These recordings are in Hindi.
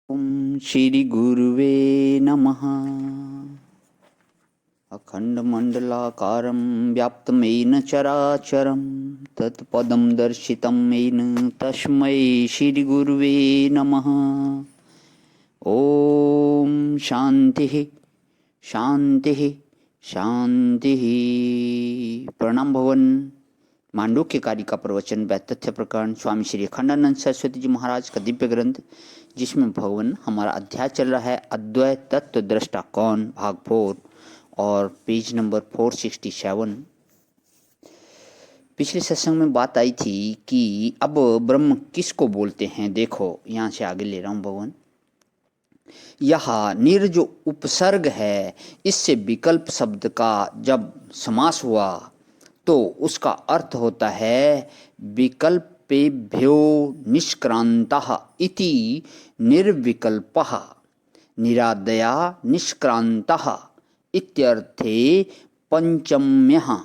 ओम श्री गुरुवे नमः। अखंडमंडलाकारं व्याप्तं येन चराचरं तत्पदं दर्शितं येन तस्मै श्री गुरुवे नमः। ओम शांति शांति शांति। प्रणाम भवन। मांडूक्य कार्य का प्रवचन व तथ्य प्रकरण स्वामी श्री अखंडानंद सरस्वती जी महाराज का दिव्य ग्रंथ, जिसमें भगवान हमारा अध्याय चल रहा है अद्वैत तत्व दृष्टा कौन, भाग 4 और पेज नंबर 467। पिछले सत्संग में बात आई थी कि अब ब्रह्म किसको बोलते हैं। देखो यहाँ से आगे ले रहा हूँ भगवान। यह निर जो उपसर्ग है, इससे विकल्प शब्द का जब समास हुआ तो उसका अर्थ होता है विकल्पेभ्यो निष्क्रांतः इति निर्विकल्पः, निरादया निष्क्रांतः इत्यर्थे पंचम्यः।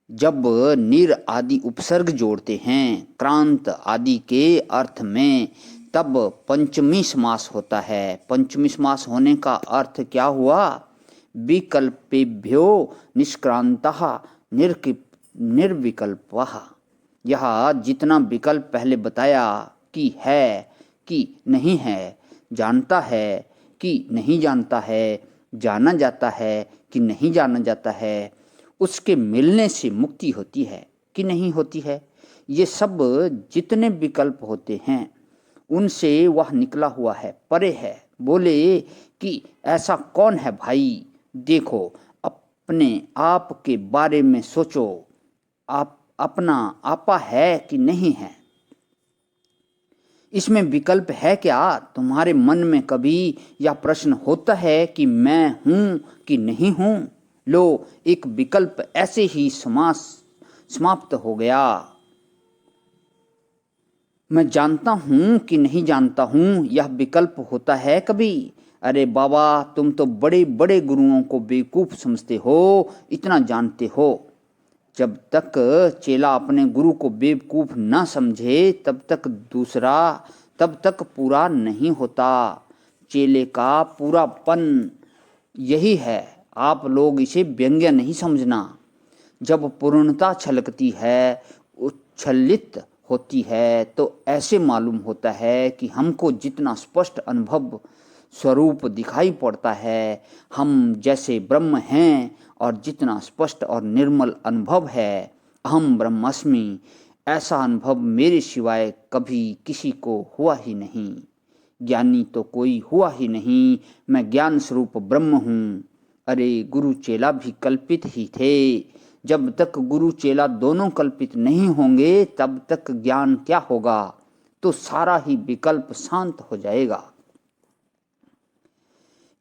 जब निर आदि उपसर्ग जोड़ते हैं क्रांत आदि के अर्थ में, तब पंचमी समास होता है। पंचमी समास होने का अर्थ क्या हुआ? विकल्पेभ्यो निष्क्रांतः निर्विकल्पः। यह जितना विकल्प पहले बताया कि है कि नहीं है, जानता है कि नहीं जानता है, जाना जाता है कि नहीं जाना जाता है, उसके मिलने से मुक्ति होती है कि नहीं होती है, ये सब जितने विकल्प होते हैं उनसे वह निकला हुआ है, परे है। बोले कि ऐसा कौन है भाई? देखो अपने आप के बारे में सोचो, आप अपना आपा है कि नहीं है? इसमें विकल्प है क्या? तुम्हारे मन में कभी यह प्रश्न होता है कि मैं हूं कि नहीं हूं? लो, एक विकल्प ऐसे ही समाप्त हो गया। मैं जानता हूं कि नहीं जानता हूं, यह विकल्प होता है कभी? अरे बाबा, तुम तो बड़े बड़े गुरुओं को बेवकूफ समझते हो, इतना जानते हो। जब तक चेला अपने गुरु को बेवकूफ ना समझे तब तक पूरा नहीं होता। चेले का पूरापन यही है। आप लोग इसे व्यंग्य नहीं समझना। जब पूर्णता छलकती है, उच्छलित होती है, तो ऐसे मालूम होता है कि हमको जितना स्पष्ट अनुभव स्वरूप दिखाई पड़ता है, हम जैसे ब्रह्म हैं, और जितना स्पष्ट और निर्मल अनुभव है अहम ब्रह्मास्मि, ऐसा अनुभव मेरे सिवाय कभी किसी को हुआ ही नहीं। ज्ञानी तो कोई हुआ ही नहीं। मैं ज्ञान स्वरूप ब्रह्म हूँ। अरे गुरु चेला भी कल्पित ही थे। जब तक गुरु चेला दोनों कल्पित नहीं होंगे तब तक ज्ञान क्या होगा? तो सारा ही विकल्प शांत हो जाएगा।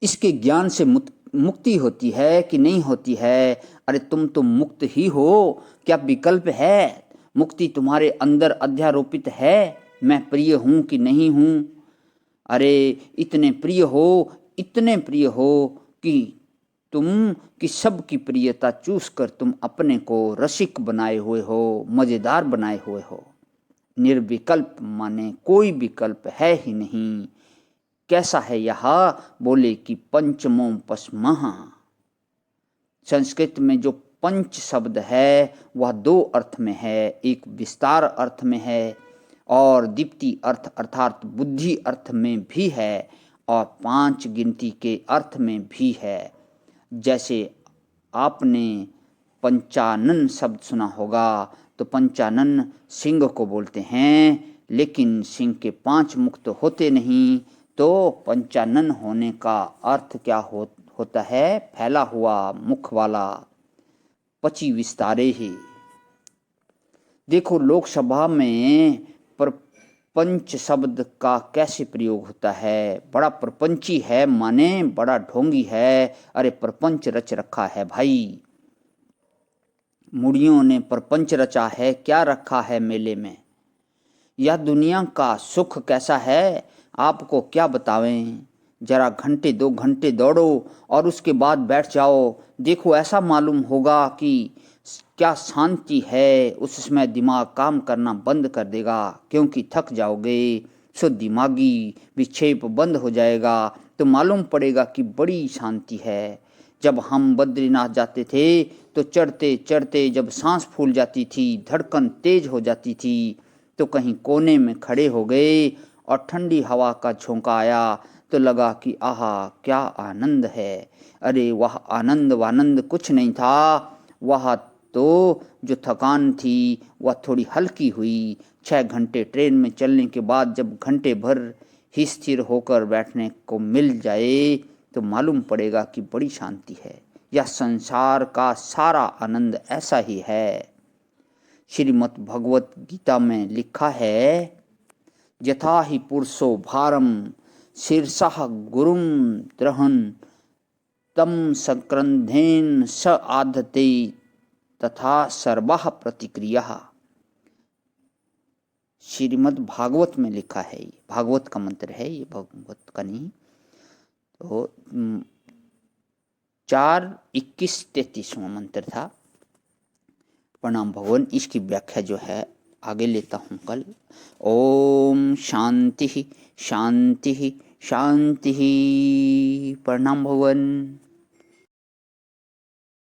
इसके ज्ञान से मुक्ति होती है कि नहीं होती है? अरे तुम तो मुक्त ही हो, क्या विकल्प है? मुक्ति तुम्हारे अंदर अध्यारोपित है। मैं प्रिय हूं कि नहीं हूं? अरे इतने प्रिय हो कि सबकी प्रियता चूस कर तुम अपने को रसिक बनाए हुए हो, मजेदार बनाए हुए हो। निर्विकल्प माने कोई विकल्प है ही नहीं। कैसा है यह? बोले कि पंचमो पस्मः। संस्कृत में जो पंच शब्द है वह 2 अर्थ में है। एक विस्तार अर्थ में है और दीप्ति अर्थ अर्थात बुद्धि अर्थ में भी है, और 5 गिनती के अर्थ में भी है। जैसे आपने पंचानन शब्द सुना होगा, तो पंचानन सिंह को बोलते हैं, लेकिन सिंह के 5 मुख तो होते नहीं। तो पंचानन होने का अर्थ क्या होता है? फैला हुआ मुख वाला, पची विस्तारे ही। देखो लोकसभा में प्रपंच शब्द का कैसे प्रयोग होता है। बड़ा प्रपंची है माने बड़ा ढोंगी है। अरे प्रपंच रच रखा है भाई। मुड़ियों ने प्रपंच रचा है, क्या रखा है मेले में? यह दुनिया का सुख कैसा है आपको क्या बतावें। जरा घंटे 2 घंटे दौड़ो और उसके बाद बैठ जाओ, देखो ऐसा मालूम होगा कि क्या शांति है। उस समय दिमाग काम करना बंद कर देगा, क्योंकि थक जाओगे। सो दिमागी विक्षेप बंद हो जाएगा तो मालूम पड़ेगा कि बड़ी शांति है। जब हम बद्रीनाथ जाते थे तो चढ़ते चढ़ते जब सांस फूल जाती थी, धड़कन तेज हो जाती थी, तो कहीं कोने में खड़े हो गए और ठंडी हवा का झोंका आया तो लगा कि आहा क्या आनंद है। अरे वह आनंद वानंद कुछ नहीं था, वह तो जो थकान थी वह थोड़ी हल्की हुई। 6 घंटे ट्रेन में चलने के बाद जब घंटे भर ही स्थिर होकर बैठने को मिल जाए तो मालूम पड़ेगा कि बड़ी शांति है। यह संसार का सारा आनंद ऐसा ही है। श्रीमद् भगवत गीता में लिखा है, यथा ही पुरुषो भारम शीर्षः गुरुम द्रहन तम संक्रंधेन स आधते तथा सर्वाः प्रतिक्रिया। श्रीमद् भागवत में लिखा है, ये भागवत का मंत्र है, ये भागवत का नहीं। तो 4:21-33वां मंत्र था। प्रणाम भगवान। इसकी व्याख्या जो है आगे लेता हूँ कल। ओम शांति शांति शांति। प्रणाम भगवान।